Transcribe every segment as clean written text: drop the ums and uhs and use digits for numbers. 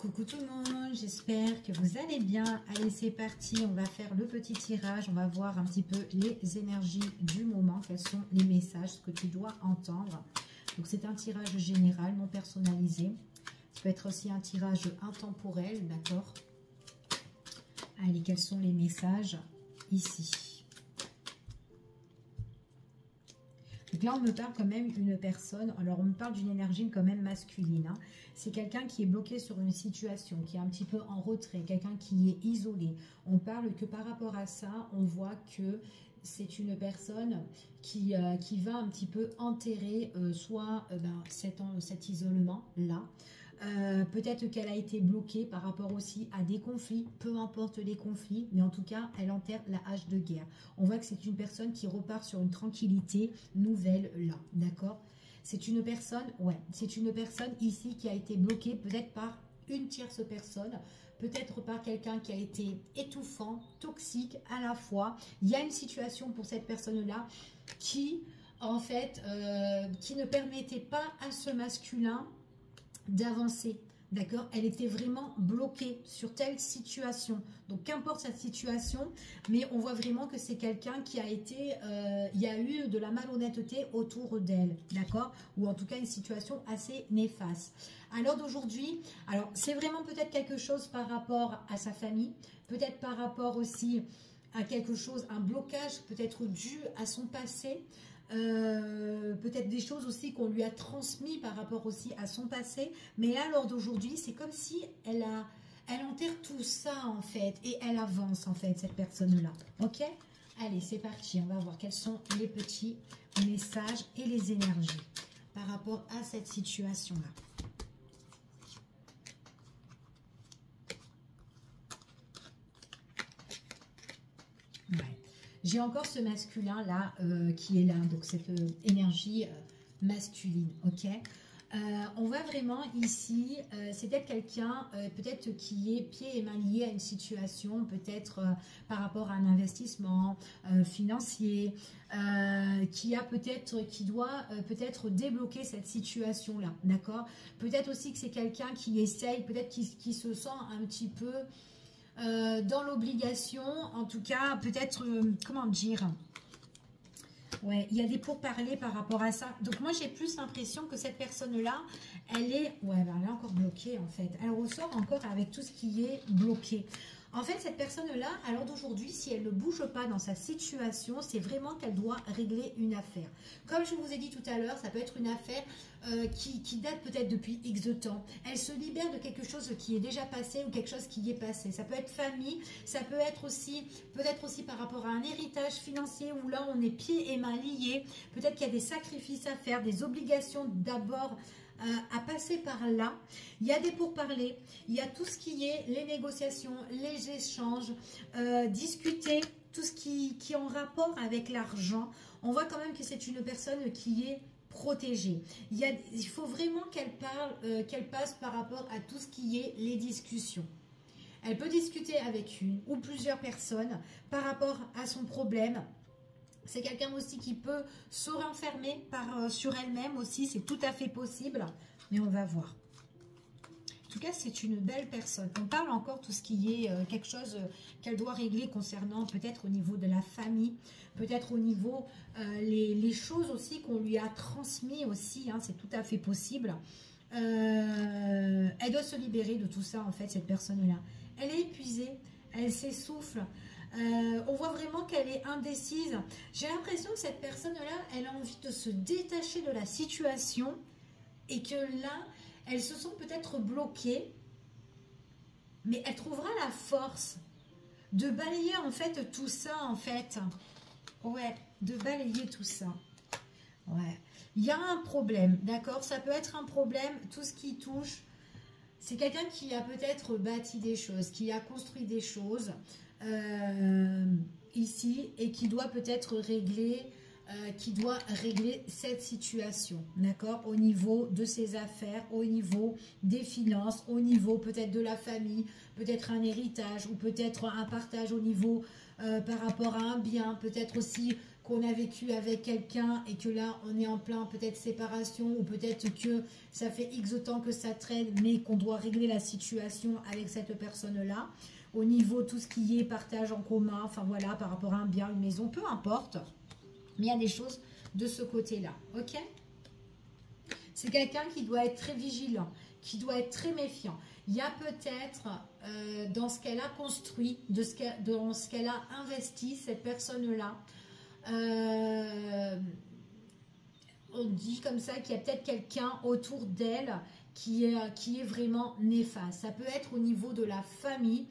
Coucou tout le monde, j'espère que vous allez bien. Allez, c'est parti, on va faire le petit tirage. On va voir un petit peu les énergies du moment, quels sont les messages, ce que tu dois entendre. Donc, c'est un tirage général, non personnalisé. Ça peut être aussi un tirage intemporel, d'accord? Allez, quels sont les messages ici? Donc là, on me parle quand même d'une personne, alors on me parle d'une énergie quand même masculine. Hein. C'est quelqu'un qui est bloqué sur une situation, qui est un petit peu en retrait, quelqu'un qui est isolé. On parle que par rapport à ça, on voit que c'est une personne qui va un petit peu enterrer soit cet isolement-là. Peut-être qu'elle a été bloquée par rapport aussi à des conflits, peu importe les conflits, mais en tout cas, elle enterre la hache de guerre. On voit que c'est une personne qui repart sur une tranquillité nouvelle là, d'accord? C'est une personne, c'est une personne ici qui a été bloquée peut-être par une tierce personne, peut-être par quelqu'un qui a été étouffant, toxique à la fois. Il y a une situation pour cette personne-là qui, en fait, qui ne permettait pas à ce masculin d'avancer, d'accord? Elle était vraiment bloquée sur telle situation. Donc, qu'importe cette situation, mais on voit vraiment que c'est quelqu'un qui a été... il y a eu de la malhonnêteté autour d'elle, d'accord? Ou en tout cas, une situation assez néfaste. Alors d'aujourd'hui, alors c'est vraiment peut-être quelque chose par rapport à sa famille, peut-être par rapport aussi à quelque chose, un blocage peut-être dû à son passé, peut-être des choses aussi qu'on lui a transmis par rapport aussi à son passé, mais à l'heure d'aujourd'hui, c'est comme si elle enterre tout ça en fait, et elle avance en fait, cette personne-là, ok? Allez, c'est parti, on va voir quels sont les petits messages et les énergies par rapport à cette situation-là. Ouais. J'ai encore ce masculin là qui est là, donc cette énergie masculine, ok? On voit vraiment ici, c'est peut-être quelqu'un peut-être qui est pieds et mains liés à une situation, peut-être par rapport à un investissement financier, qui doit peut-être débloquer cette situation-là, d'accord? Peut-être aussi que c'est quelqu'un qui essaye, peut-être qui se sent un petit peu... dans l'obligation, en tout cas, peut-être, comment dire, ouais, il y a des pourparlers par rapport à ça. Donc, moi, j'ai plus l'impression que cette personne-là, elle est, elle est encore bloquée, en fait. Elle ressort encore avec tout ce qui est bloqué. En fait, cette personne-là, à l'heure d'aujourd'hui, si elle ne bouge pas dans sa situation, c'est vraiment qu'elle doit régler une affaire. Comme je vous ai dit tout à l'heure, ça peut être une affaire qui date peut-être depuis X de temps. Elle se libère de quelque chose qui est déjà passé ou quelque chose qui est passé. Ça peut être famille, ça peut être aussi, peut-être aussi par rapport à un héritage financier où là, on est pieds et mains liés. Peut-être qu'il y a des sacrifices à faire, des obligations d'abord à passer par là. Il y a des pourparlers, il y a tout ce qui est les négociations, les échanges, discuter, tout ce qui est en rapport avec l'argent. On voit quand même que c'est une personne qui est protégée. Il faut vraiment qu'elle parle, qu'elle passe par rapport à tout ce qui est les discussions. Elle peut discuter avec une ou plusieurs personnes par rapport à son problème. C'est quelqu'un aussi qui peut se renfermer sur elle-même aussi, c'est tout à fait possible, mais on va voir. En tout cas, c'est une belle personne. On parle encore tout ce qui est quelque chose qu'elle doit régler concernant peut-être au niveau de la famille, peut-être au niveau les choses aussi qu'on lui a transmis aussi, hein, c'est tout à fait possible. Elle doit se libérer de tout ça en fait, cette personne-là. Elle est épuisée, elle s'essouffle. On voit vraiment qu'elle est indécise. J'ai l'impression que cette personne-là, elle a envie de se détacher de la situation et que là, elle se sent peut-être bloquée, mais elle trouvera la force de balayer en fait tout ça en fait. Ouais, de balayer tout ça. Ouais, il y a un problème, d'accord? Ça peut être un problème, tout ce qui touche. C'est quelqu'un qui a peut-être bâti des choses, qui a construit des choses ici et qui doit peut-être régler, cette situation, d'accord, au niveau de ses affaires, au niveau des finances, au niveau peut-être de la famille, peut-être un héritage ou peut-être un partage au niveau par rapport à un bien, peut-être aussi qu'on a vécu avec quelqu'un et que là, on est en plein peut-être séparation ou peut-être que ça fait X temps que ça traîne, mais qu'on doit régler la situation avec cette personne-là. Au niveau tout ce qui est partage en commun, enfin voilà, par rapport à un bien, une maison, peu importe. Mais il y a des choses de ce côté-là, ok? C'est quelqu'un qui doit être très vigilant, qui doit être très méfiant. Il y a peut-être dans ce qu'elle a construit, dans ce qu'elle a investi, cette personne-là, on dit comme ça qu'il y a peut-être quelqu'un autour d'elle qui est vraiment néfaste. Ça peut être au niveau de la famille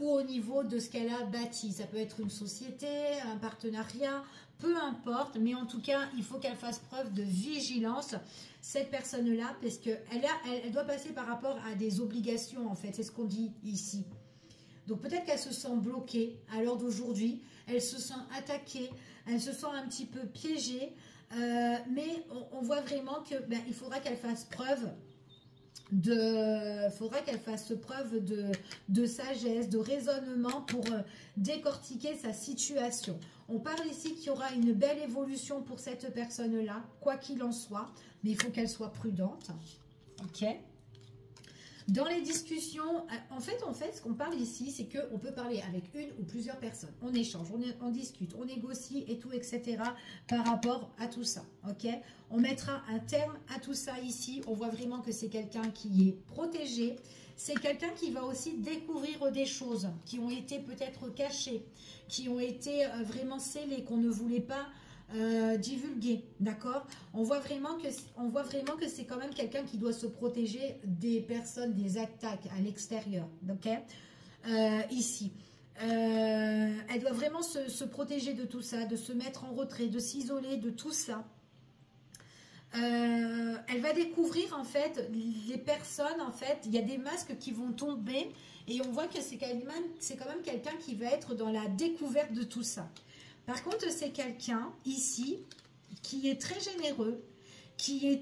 ou au niveau de ce qu'elle a bâti. Ça peut être une société, un partenariat, peu importe. Mais en tout cas, il faut qu'elle fasse preuve de vigilance, cette personne-là, parce qu'elle doit passer par rapport à des obligations, en fait. C'est ce qu'on dit ici. Donc peut-être qu'elle se sent bloquée à l'heure d'aujourd'hui. Elle se sent attaquée. Elle se sent un petit peu piégée. Mais on voit vraiment que il faudra qu'elle fasse preuve de sagesse, de raisonnement pour décortiquer sa situation. On parle ici qu'il y aura une belle évolution pour cette personne-là, quoi qu'il en soit, mais il faut qu'elle soit prudente. Ok. Dans les discussions, en fait, ce qu'on parle ici, c'est qu'on peut parler avec une ou plusieurs personnes. On échange, on discute, on négocie et tout, etc. par rapport à tout ça, ok? On mettra un terme à tout ça ici. On voit vraiment que c'est quelqu'un qui est protégé. C'est quelqu'un qui va aussi découvrir des choses qui ont été peut-être cachées, qui ont été vraiment scellées, qu'on ne voulait pas divulguer, d'accord? On voit vraiment que c'est quand même quelqu'un qui doit se protéger des personnes, des attaques à l'extérieur, ok? Ici, elle doit vraiment se protéger de tout ça, de se mettre en retrait, de s'isoler de tout ça. Elle va découvrir en fait les personnes, en fait, il y a des masques qui vont tomber et on voit que c'est quand même quelqu'un qui va être dans la découverte de tout ça. Par contre, c'est quelqu'un ici qui est très généreux, qui est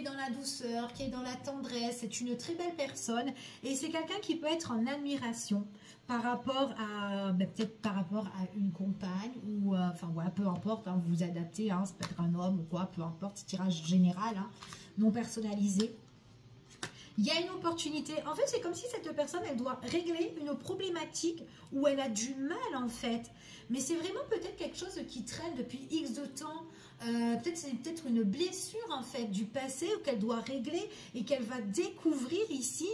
dans la douceur, qui est dans la tendresse. C'est une très belle personne et c'est quelqu'un qui peut être en admiration par rapport à peut-être par rapport à une compagne ou enfin voilà, peu importe, hein, vous vous adaptez, hein, ça peut être un homme ou quoi, peu importe, tirage général, hein, non personnalisé. Il y a une opportunité. En fait, c'est comme si cette personne, elle doit régler une problématique où elle a du mal, en fait. Mais c'est vraiment peut-être quelque chose qui traîne depuis X de temps. C'est peut-être une blessure, en fait, du passé qu'elle doit régler et qu'elle va découvrir ici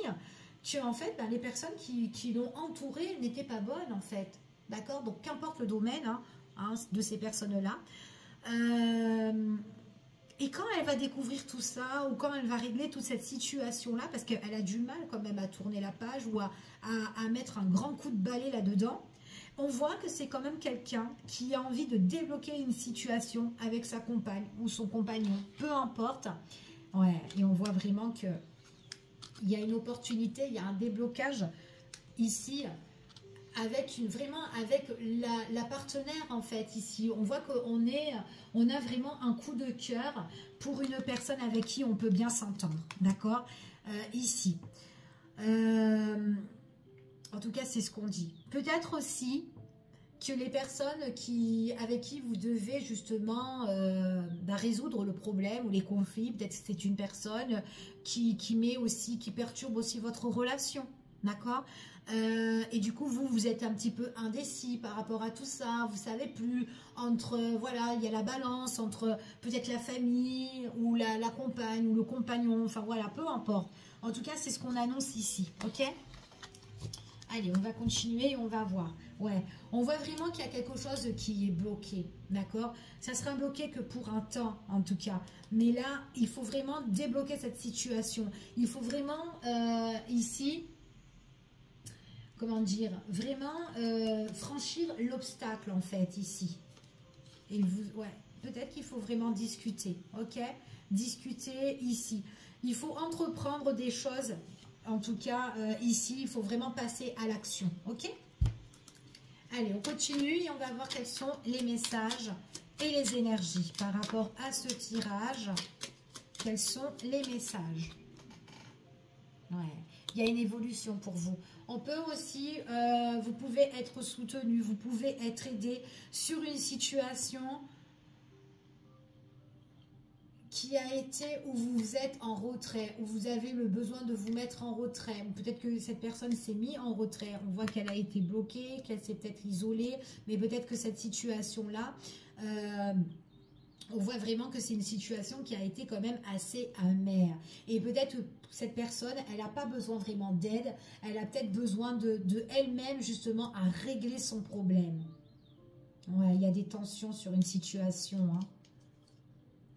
que, en fait, les personnes qui l'ont entourée n'étaient pas bonnes, en fait. D'accord? Donc, qu'importe le domaine de ces personnes-là. Et quand elle va découvrir tout ça, ou quand elle va régler toute cette situation-là, parce qu'elle a du mal quand même à tourner la page ou à mettre un grand coup de balai là-dedans, on voit que c'est quand même quelqu'un qui a envie de débloquer une situation avec sa compagne ou son compagnon, peu importe. Ouais, et on voit vraiment qu'il y a une opportunité, il y a un déblocage ici, avec la partenaire en fait ici. On voit on a vraiment un coup de cœur pour une personne avec qui on peut bien s'entendre, d'accord, ici. En tout cas, c'est ce qu'on dit. Peut-être aussi que les personnes avec qui vous devez justement résoudre le problème ou les conflits, peut-être que c'est une personne qui perturbe aussi votre relation, d'accord? Et du coup, vous êtes un petit peu indécis par rapport à tout ça. Vous savez plus entre, voilà, il y a la balance entre peut-être la famille ou la compagne ou le compagnon. Enfin voilà, peu importe. En tout cas, c'est ce qu'on annonce ici, ok? Allez, on va continuer et on va voir. Ouais, on voit vraiment qu'il y a quelque chose qui est bloqué, d'accord? Ça sera bloqué que pour un temps, en tout cas. Mais là, il faut vraiment débloquer cette situation. Il faut vraiment, ici, comment dire, vraiment franchir l'obstacle, en fait, ici. Et ouais, peut-être qu'il faut vraiment discuter, ok? Discuter ici. Il faut entreprendre des choses. En tout cas, ici, il faut vraiment passer à l'action, ok? Allez, on continue et on va voir quels sont les messages et les énergies par rapport à ce tirage. Quels sont les messages? Ouais. Il y a une évolution pour vous. On peut aussi, vous pouvez être soutenu, vous pouvez être aidé sur une situation qui a été où vous êtes en retrait, où vous avez le besoin de vous mettre en retrait. Peut-être que cette personne s'est mise en retrait. On voit qu'elle a été bloquée, qu'elle s'est peut-être isolée, mais peut-être que cette situation-là, on voit vraiment que c'est une situation qui a été quand même assez amère. Et peut-être que cette personne, elle n'a pas besoin vraiment d'aide, elle a peut-être besoin de elle-même justement à régler son problème. Ouais, il y a des tensions sur une situation, hein.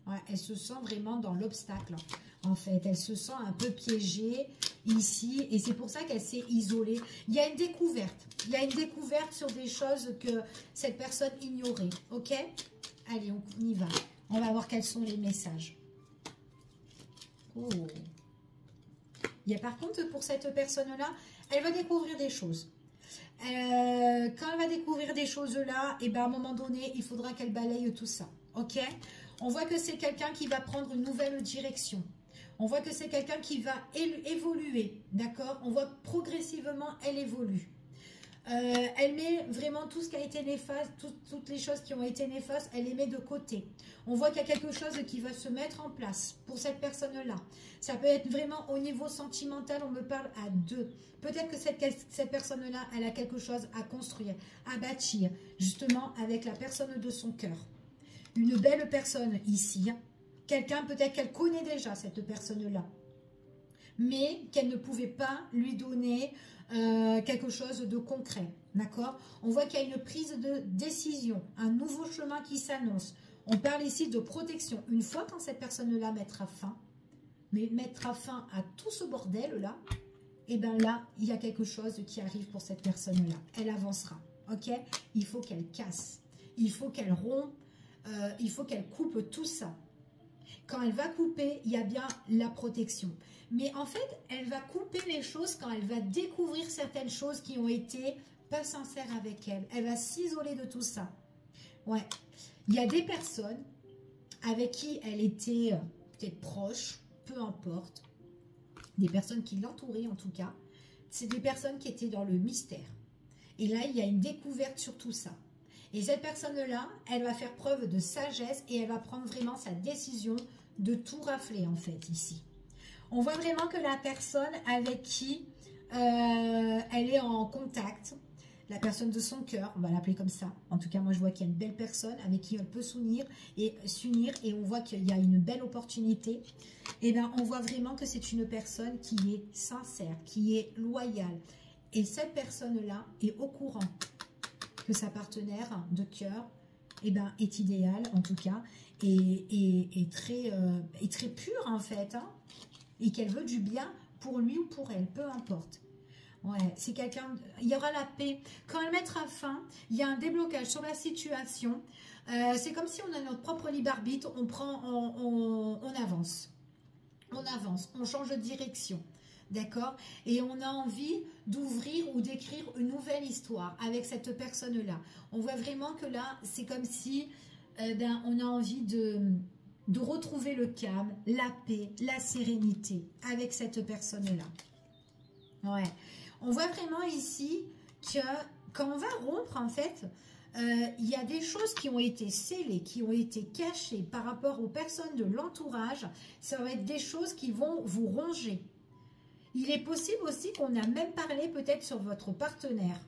Ouais, elle se sent vraiment dans l'obstacle, en fait. Elle se sent un peu piégée ici. Et c'est pour ça qu'elle s'est isolée. Il y a une découverte. Il y a une découverte sur des choses que cette personne ignorait. Ok? Allez, on y va. On va voir quels sont les messages. Oh. Il y a par contre, pour cette personne-là, elle va découvrir des choses. Quand elle va découvrir des choses-là, et ben à un moment donné, il faudra qu'elle balaye tout ça. Ok? On voit que c'est quelqu'un qui va prendre une nouvelle direction. On voit que c'est quelqu'un qui va évoluer, d'accord? On voit progressivement, elle évolue. Elle met vraiment tout ce qui a été néfaste, toutes les choses qui ont été néfastes, elle les met de côté. On voit qu'il y a quelque chose qui va se mettre en place pour cette personne-là. Ça peut être vraiment au niveau sentimental, on me parle à deux. Peut-être que cette personne-là, elle a quelque chose à construire, à bâtir, justement avec la personne de son cœur. Une belle personne ici, quelqu'un peut-être qu'elle connaît déjà cette personne-là, mais qu'elle ne pouvait pas lui donner quelque chose de concret, d'accord? On voit qu'il y a une prise de décision, un nouveau chemin qui s'annonce. On parle ici de protection. Une fois quand cette personne-là mettra fin à tout ce bordel-là, et bien là, il y a quelque chose qui arrive pour cette personne-là. Elle avancera, ok? Il faut qu'elle casse, il faut qu'elle rompe, il faut qu'elle coupe tout ça. Quand elle va couper, il y a bien la protection. Mais en fait, elle va couper les choses quand elle va découvrir certaines choses qui ont été pas sincères avec elle. Elle va s'isoler de tout ça. Ouais. Il y a des personnes avec qui elle était peut-être proche, peu importe. Des personnes qui l'entouraient en tout cas. C'est des personnes qui étaient dans le mystère. Et là, il y a une découverte sur tout ça. Et cette personne-là, elle va faire preuve de sagesse et elle va prendre vraiment sa décision de tout rafler en fait ici. On voit vraiment que la personne avec qui elle est en contact, la personne de son cœur, on va l'appeler comme ça. En tout cas, moi je vois qu'il y a une belle personne avec qui elle peut s'unir et on voit qu'il y a une belle opportunité. Et bien on voit vraiment que c'est une personne qui est sincère, qui est loyale. Et cette personne-là est au courant que sa partenaire de cœur est idéale en tout cas et très pure en fait, hein, et qu'elle veut du bien pour lui ou pour elle, peu importe. Ouais, c'est quelqu'un, il y aura la paix. Quand elle mettra fin, il y a un déblocage sur la situation. C'est comme si on a notre propre libre arbitre, on avance. On avance, on change de direction. D'accord? Et on a envie d'ouvrir ou d'écrire une nouvelle histoire avec cette personne-là. On voit vraiment que là, c'est comme si on a envie de retrouver le calme, la paix, la sérénité avec cette personne-là. Ouais. On voit vraiment ici que quand on va rompre, en fait, il y a des choses qui ont été scellées, qui ont été cachées par rapport aux personnes de l'entourage. Ça va être des choses qui vont vous ronger. Il est possible aussi qu'on a même parlé peut-être sur votre partenaire.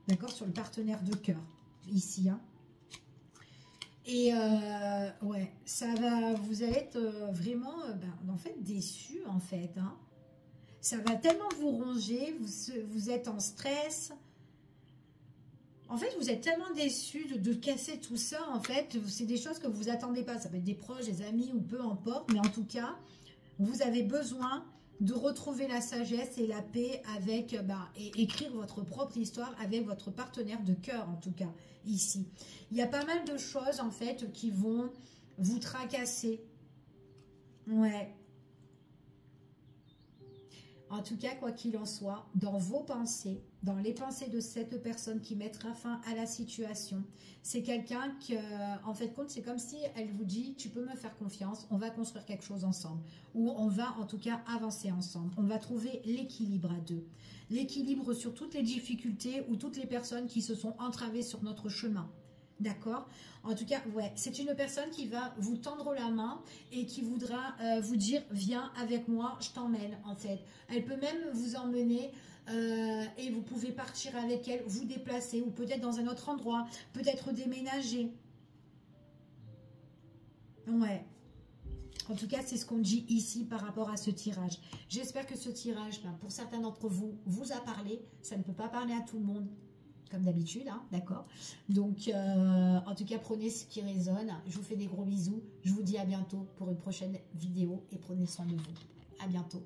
D'accord? Sur le partenaire de cœur. Ici. Hein. Et ouais, ça va, vous allez être vraiment en fait déçus en fait. Hein. Ça va tellement vous ronger, vous êtes en stress. En fait, vous êtes tellement déçus de casser tout ça. En fait, c'est des choses que vous attendez pas. Ça peut être des proches, des amis ou peu importe. Mais en tout cas, vous avez besoin de retrouver la sagesse et la paix avec, et écrire votre propre histoire avec votre partenaire de cœur, en tout cas, ici. Il y a pas mal de choses, en fait, qui vont vous tracasser. Ouais. En tout cas, quoi qu'il en soit, dans vos pensées, dans les pensées de cette personne qui mettra fin à la situation, c'est quelqu'un que, en fait, compte, c'est comme si elle vous dit, tu peux me faire confiance, on va construire quelque chose ensemble. Ou on va, en tout cas, avancer ensemble. On va trouver l'équilibre à deux. L'équilibre sur toutes les difficultés ou toutes les personnes qui se sont entravées sur notre chemin. D'accord? En tout cas, ouais, c'est une personne qui va vous tendre la main et qui voudra vous dire, viens avec moi, je t'emmène, en fait. Elle peut même vous emmener et vous pouvez partir avec elle, vous déplacer ou peut-être dans un autre endroit, peut-être déménager. Ouais. En tout cas, c'est ce qu'on dit ici par rapport à ce tirage. J'espère que ce tirage, ben, pour certains d'entre vous, vous a parlé. Ça ne peut pas parler à tout le monde, comme d'habitude, hein, d'accord? Donc, en tout cas, prenez ce qui résonne. Je vous fais des gros bisous. Je vous dis à bientôt pour une prochaine vidéo et prenez soin de vous. À bientôt.